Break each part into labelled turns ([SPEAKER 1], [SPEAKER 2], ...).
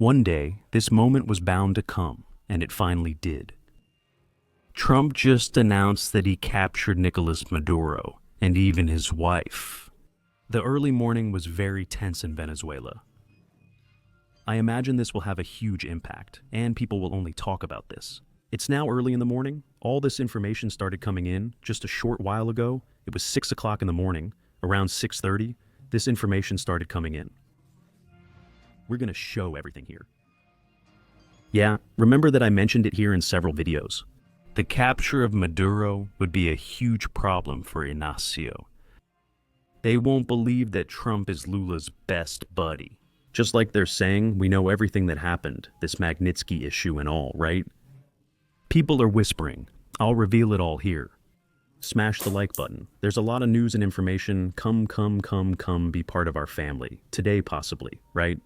[SPEAKER 1] One day, this moment was bound to come, and it finally did. Trump just announced that he captured Nicolas Maduro, and even his wife. The early morning was very tense in Venezuela. I imagine this will have a huge impact, and people will only talk about this. It's now early in the morning. All this information started coming in just a short while ago. It was 6 o'clock in the morning. Around 6:30, this information started coming in. We're gonna show everything here. Yeah, remember that I mentioned it here in several videos. The capture of Maduro would be a huge problem for Inácio. They won't believe that Trump is Lula's best buddy. Just like they're saying, we know everything that happened, this Magnitsky issue and all, right? People are whispering. I'll reveal it all here. Smash the like button. There's a lot of news and information. Come, be part of our family. Today, possibly, right?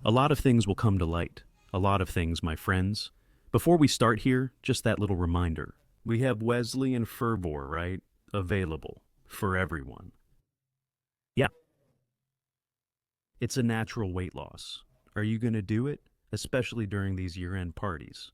[SPEAKER 1] A lot of things will come to light. A lot of things, my friends. Before we start here, just that little reminder. We have Wesley and Fervor, right? Available for everyone. Yeah. It's a natural weight loss. Are you gonna do it? Especially during these year-end parties.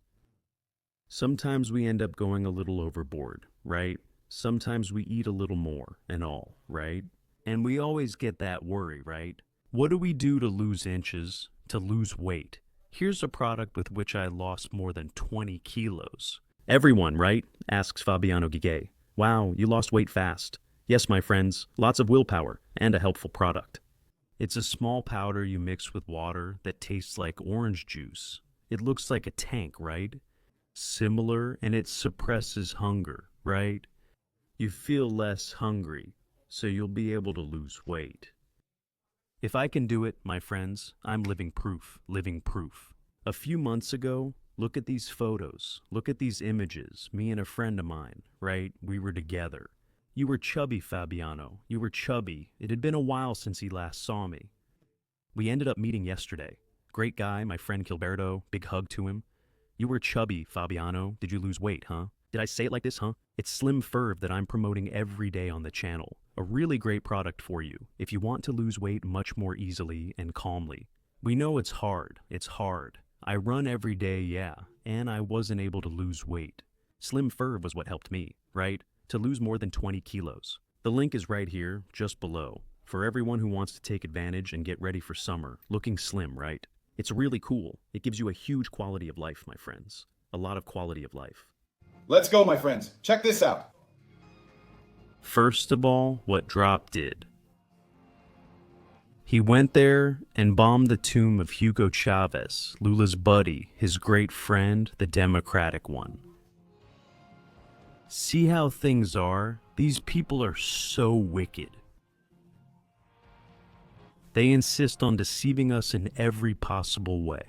[SPEAKER 1] Sometimes we end up going a little overboard, right? Sometimes we eat a little more and all, right? And we always get that worry, right? What do we do to lose inches, to lose weight? Here's a product with which I lost more than 20 kilos. Everyone, right? Asks Fabiano Gigay. Wow, you lost weight fast. Yes, my friends, lots of willpower and a helpful product. It's a small powder you mix with water that tastes like orange juice. It looks like a tank, right? Similar, and it suppresses hunger, right? You feel less hungry, so you'll be able to lose weight. If I can do it, my friends, I'm living proof, living proof. A few months ago, look at these photos, look at these images, me and a friend of mine, right? We were together. You were chubby, Fabiano. You were chubby. It had been a while since he last saw me. We ended up meeting yesterday. Great guy, my friend Gilberto, big hug to him. You were chubby, Fabiano. Did you lose weight, huh? Did I say it like this, huh? It's Slim Ferv that I'm promoting every day on the channel. A really great product for you if you want to lose weight much more easily and calmly. We know it's hard. It's hard. I run every day, yeah, and I wasn't able to lose weight. Slim Ferv was what helped me, right? To lose more than 20 kilos. The link is right here, just below, for everyone who wants to take advantage and get ready for summer, looking slim, right? It's really cool. It gives you a huge quality of life, my friends. A lot of quality of life.
[SPEAKER 2] Let's go, my friends. Check this out.
[SPEAKER 1] First of all, what Drop did. He went there and bombed the tomb of Hugo Chavez, Lula's buddy, his great friend, the Democratic one. See how things are? These people are so wicked. They insist on deceiving us in every possible way.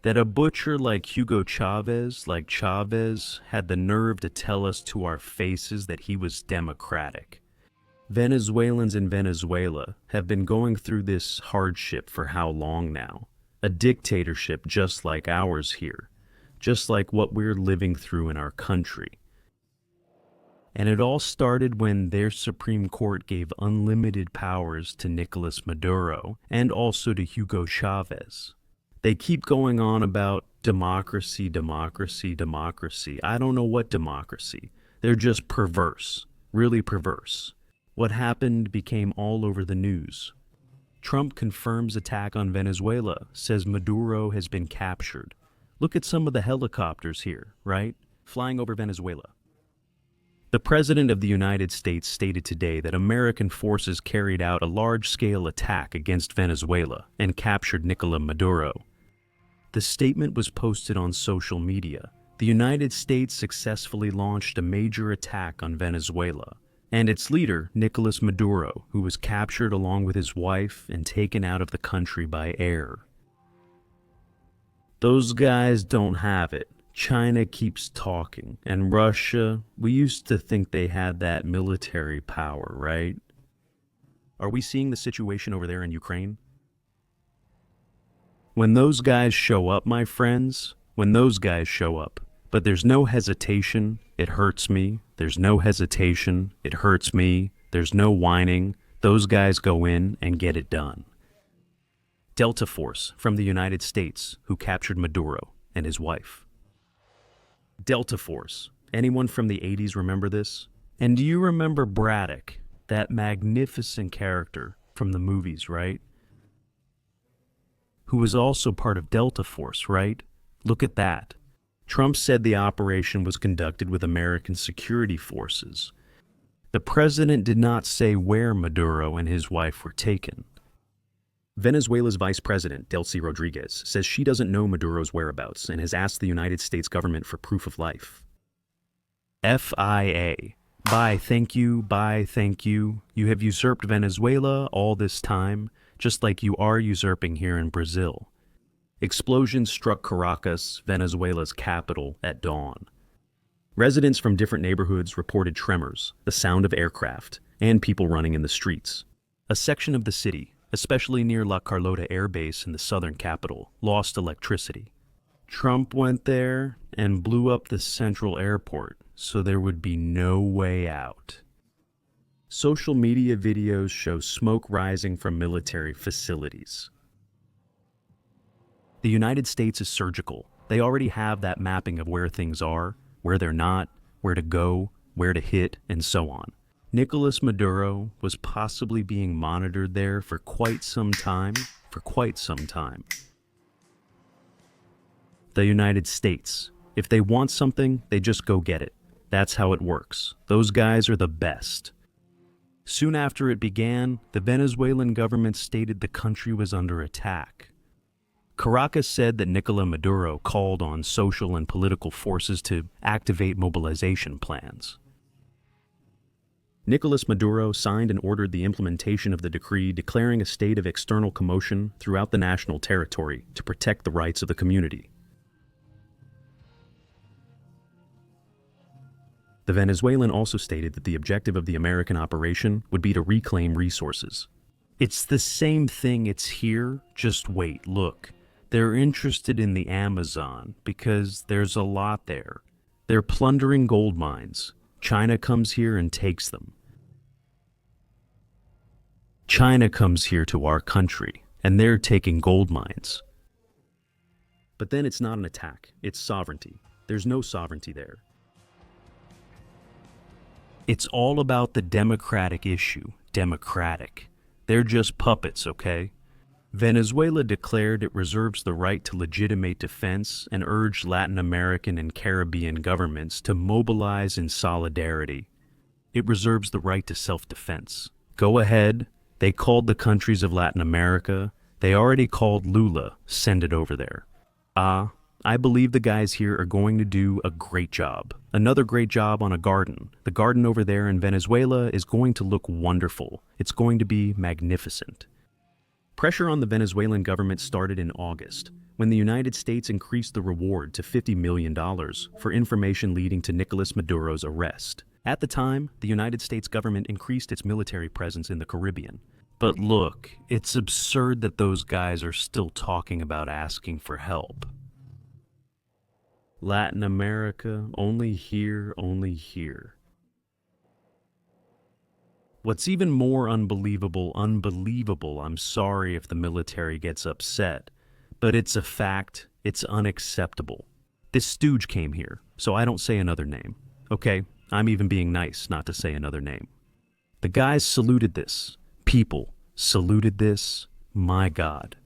[SPEAKER 1] That a butcher like Hugo Chavez, had the nerve to tell us to our faces that he was democratic. Venezuelans in Venezuela have been going through this hardship for how long now? A dictatorship just like ours here. Just like what we're living through in our country. And it all started when their Supreme Court gave unlimited powers to Nicolas Maduro and also to Hugo Chavez. They keep going on about democracy, democracy, democracy. I don't know what democracy. They're just perverse, really perverse. What happened became all over the news. Trump confirms attack on Venezuela, says Maduro has been captured. Look at some of the helicopters here, right? Flying over Venezuela. The President of the United States stated today that American forces carried out a large-scale attack against Venezuela and captured Nicolas Maduro. The statement was posted on social media. The United States successfully launched a major attack on Venezuela, and its leader, Nicolas Maduro, who was captured along with his wife and taken out of the country by air. Those guys don't have it. China keeps talking. And Russia, we used to think they had that military power, right? Are we seeing the situation over there in Ukraine? When those guys show up, my friends, when those guys show up, but there's no hesitation, it hurts me. There's no hesitation, it hurts me. There's no whining. Those guys go in and get it done. Delta Force from the United States who captured Maduro and his wife. Delta Force. Anyone from the 80s remember this? And do you remember Braddock, that magnificent character from the movies, right? Who was also part of Delta Force, right? Look at that. Trump said the operation was conducted with American security forces. The president did not say where Maduro and his wife were taken. Venezuela's Vice President, Delcy Rodriguez, says she doesn't know Maduro's whereabouts and has asked the United States government for proof of life. FIA. Bye, thank you, bye, thank you. You have usurped Venezuela all this time, just like you are usurping here in Brazil. Explosions struck Caracas, Venezuela's capital, at dawn. Residents from different neighborhoods reported tremors, the sound of aircraft, and people running in the streets. A section of the city, especially near La Carlota Air Base in the southern capital, lost electricity. Trump went there and blew up the central airport, so there would be no way out. Social media videos show smoke rising from military facilities. The United States is surgical. They already have that mapping of where things are, where they're not, where to go, where to hit, and so on. Nicolas Maduro was possibly being monitored there for quite some time. The United States. If they want something, they just go get it. That's how it works. Those guys are the best. Soon after it began, the Venezuelan government stated the country was under attack. Caracas said that Nicolas Maduro called on social and political forces to activate mobilization plans. Nicolas Maduro signed and ordered the implementation of the decree declaring a state of external commotion throughout the national territory to protect the rights of the community. The Venezuelan also stated that the objective of the American operation would be to reclaim resources. It's the same thing, it's here, just wait, look. They're interested in the Amazon because there's a lot there. They're plundering gold mines. China comes here and takes them. China comes here to our country, and they're taking gold mines. But then it's not an attack, it's sovereignty. There's no sovereignty there. It's all about the democratic issue. Democratic. They're just puppets, okay? Venezuela declared it reserves the right to legitimate defense and urged Latin American and Caribbean governments to mobilize in solidarity. It reserves the right to self-defense. Go ahead. They called the countries of Latin America. They already called Lula. Send it over there. I believe the guys here are going to do a great job. Another great job on a garden. The garden over there in Venezuela is going to look wonderful. It's going to be magnificent. Pressure on the Venezuelan government started in August, when the United States increased the reward to $50 million for information leading to Nicolas Maduro's arrest. At the time, the United States government increased its military presence in the Caribbean. But look, it's absurd that those guys are still talking about asking for help. Latin America, only here, only here. What's even more unbelievable, I'm sorry if the military gets upset, but it's a fact, it's unacceptable. This stooge came here, so I don't say another name. Okay, I'm even being nice not to say another name. The guys saluted this. People saluted this. My God.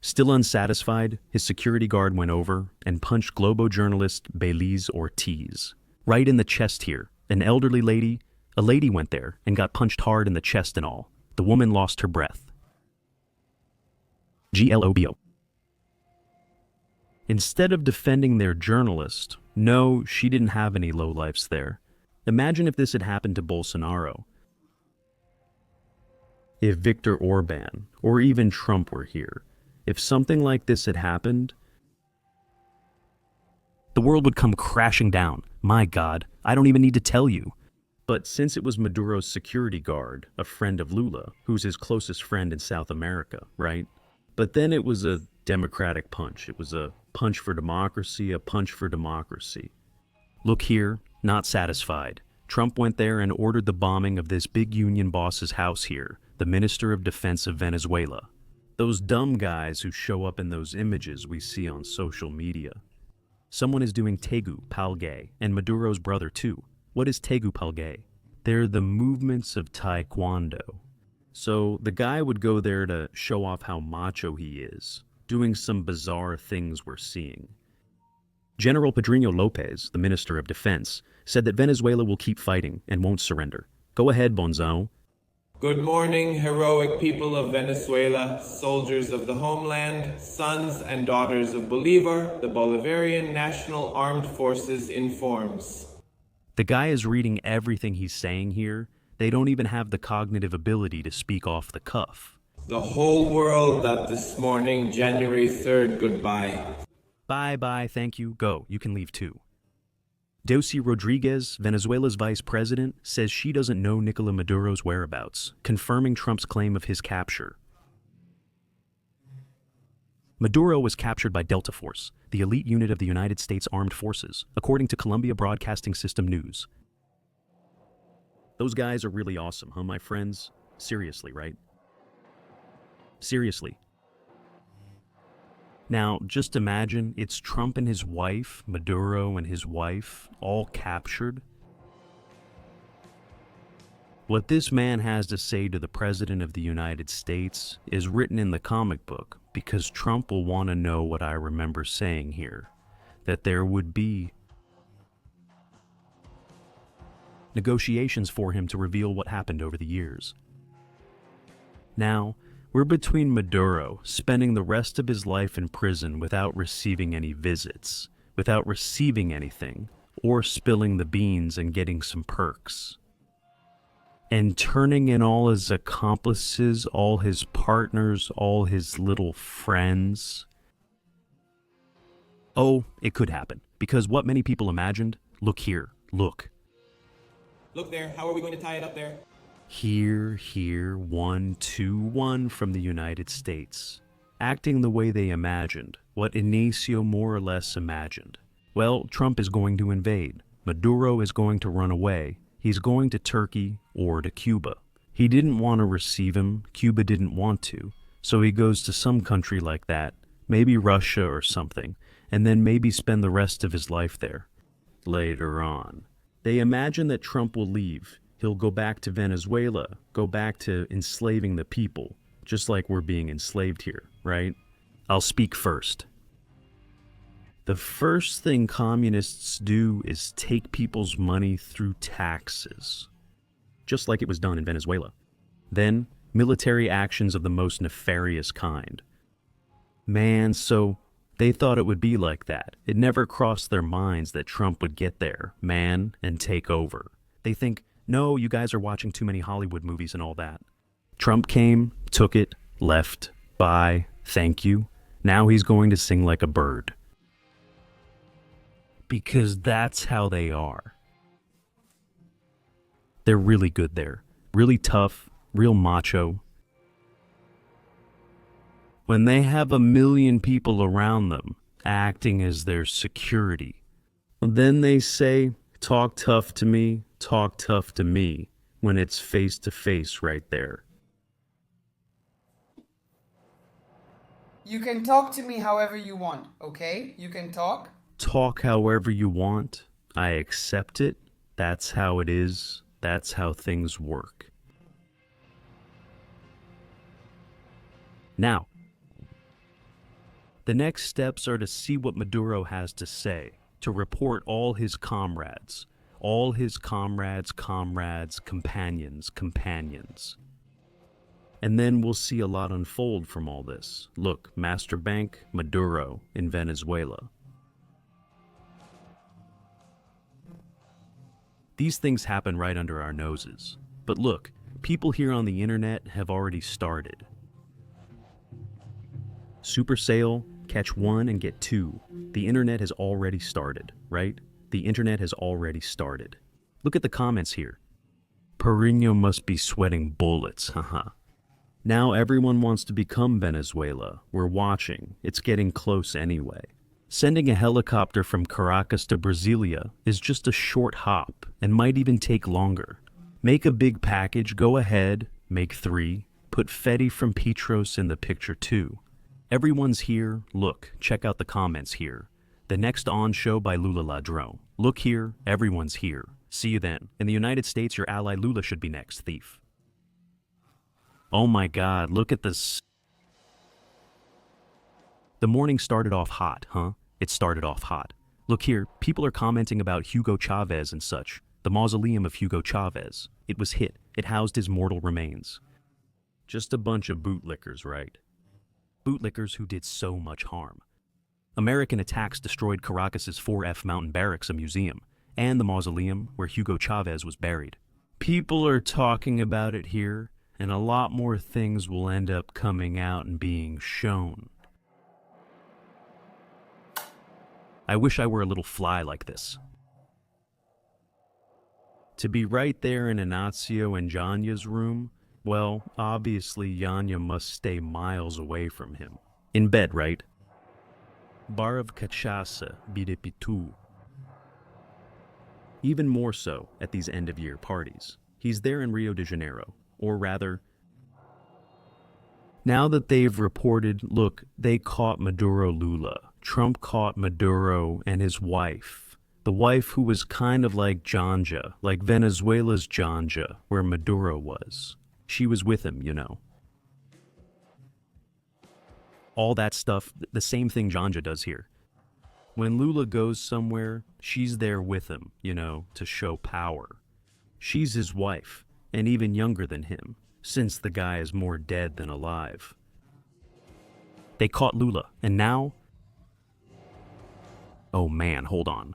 [SPEAKER 1] Still unsatisfied, his security guard went over and punched Globo journalist Belize Ortiz. Right in the chest here, an elderly lady. A lady went there and got punched hard in the chest and all. The woman lost her breath. GLOBO. Instead of defending their journalist, no, she didn't have any lowlifes there. Imagine if this had happened to Bolsonaro. If Viktor Orban, or even Trump were here. If something like this had happened, the world would come crashing down. My God, I don't even need to tell you. But since it was Maduro's security guard, a friend of Lula, who's his closest friend in South America, right? But then it was a democratic punch. It was a punch for democracy, a punch for democracy. Look here, not satisfied. Trump went there and ordered the bombing of this big union boss's house here, the Minister of Defense of Venezuela. Those dumb guys who show up in those images we see on social media. Someone is doing Tegu Palgay, and Maduro's brother too. What is Tegu Palgay? They're the movements of Taekwondo. So the guy would go there to show off how macho he is, doing some bizarre things we're seeing. General Pedrinho Lopez, the Minister of Defense, said that Venezuela will keep fighting and won't surrender. Go ahead, Bonzo.
[SPEAKER 3] Good morning, heroic people of Venezuela, soldiers of the homeland, sons and daughters of Bolivar, the Bolivarian National Armed Forces informs.
[SPEAKER 1] The guy is reading everything he's saying here. They don't even have the cognitive ability to speak off the cuff.
[SPEAKER 3] The whole world that this morning, January 3rd, goodbye.
[SPEAKER 1] Bye, thank you. Go, you can leave too. Delcy Rodriguez, Venezuela's vice president, says she doesn't know Nicolas Maduro's whereabouts, confirming Trump's claim of his capture. Maduro was captured by Delta Force, the elite unit of the United States Armed Forces, according to Columbia Broadcasting System News. Those guys are really awesome, huh, my friends? Seriously, right? Seriously. Now, just imagine it's Trump and his wife, Maduro and his wife, all captured. What this man has to say to the President of the United States is written in the comic book because Trump will want to know what I remember saying here, that there would be negotiations for him to reveal what happened over the years. Now, we're between Maduro, spending the rest of his life in prison without receiving any visits, without receiving anything, or spilling the beans and getting some perks, and turning in all his accomplices, all his partners, all his little friends. Oh, it could happen, because what many people imagined, look here, look.
[SPEAKER 3] Look there, how are we going to tie it up there?
[SPEAKER 1] Here, 1-2-1 from the United States, acting the way they imagined, what Inácio more or less imagined. Well, Trump is going to invade. Maduro is going to run away. He's going to Turkey or to Cuba. He didn't want to receive him. Cuba didn't want to. So he goes to some country like that, maybe Russia or something, and then maybe spend the rest of his life there. Later on, they imagine that Trump will leave. He'll go back to Venezuela, go back to enslaving the people, just like we're being enslaved here, right? I'll speak first. The first thing communists do is take people's money through taxes, just like it was done in Venezuela. Then, military actions of the most nefarious kind. Man, so they thought it would be like that. It never crossed their minds that Trump would get there, man, and take over. They think, no, you guys are watching too many Hollywood movies and all that. Trump came, took it, left, bye, thank you. Now he's going to sing like a bird. Because that's how they are. They're really good there. Really tough, real macho. When they have 1 million people around them acting as their security, then they say, talk tough to me, when it's face to face right there.
[SPEAKER 4] You can talk to me however you want, okay? You can talk.
[SPEAKER 1] Talk however you want. I accept it. That's how it is. That's how things work. Now, the next steps are to see what Maduro has to say, to report all his comrades, companions. And then we'll see a lot unfold from all this. Look, Master Bank, Maduro in Venezuela. These things happen right under our noses. But look, people here on the internet have already started. Super sale, catch 1 and get 2. The internet has already started, right? The internet has already started. Look at the comments here. Perino must be sweating bullets, haha. Now everyone wants to become Venezuela. We're watching. It's getting close anyway. Sending a helicopter from Caracas to Brasilia is just a short hop and might even take longer. Make a big package, go ahead, make 3, Put Fetty from Petros in the picture too. Everyone's here. Look, check out the comments here. The next On show by Lula Ladrón. Look here, everyone's here. See you then. In the United States, your ally Lula should be next, thief. Oh my god, look at this. The morning started off hot, huh? It started off hot. Look here, people are commenting about Hugo Chavez and such. The mausoleum of Hugo Chavez. It was hit. It housed his mortal remains. Just a bunch of bootlickers, right? Bootlickers who did so much harm. American attacks destroyed Caracas's 4F Mountain Barracks, a museum, and the mausoleum where Hugo Chavez was buried. People are talking about it here, and a lot more things will end up coming out and being shown. I wish I were a little fly like this. To be right there in Inácio and Janya's room, well, obviously Janya must stay miles away from him. In bed, right? Bar of cachaça, birepitu. Even more so at these end-of-year parties. He's there in Rio de Janeiro, or rather, now that they've reported, look, they caught Maduro Lula. Trump caught Maduro and his wife. The wife who was kind of like Janja, like Venezuela's Janja, where Maduro was. She was with him, you know. All that stuff, the same thing Janja does here. When Lula goes somewhere, she's there with him, you know, to show power. She's his wife, and even younger than him, since the guy is more dead than alive. They caught Lula, and now... Oh man, hold on.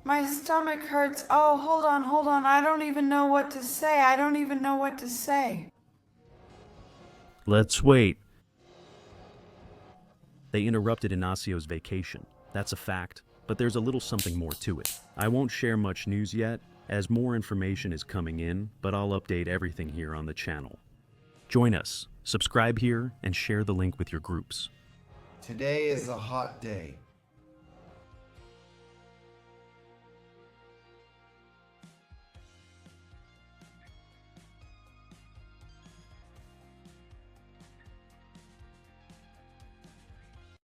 [SPEAKER 4] My stomach hurts. Oh, hold on. I don't even know what to say.
[SPEAKER 1] Let's wait. They interrupted Inácio's vacation. That's a fact, but there's a little something more to it. I won't share much news yet, as more information is coming in, but I'll update everything here on the channel. Join us, subscribe here, and share the link with your groups.
[SPEAKER 5] Today is a hot day.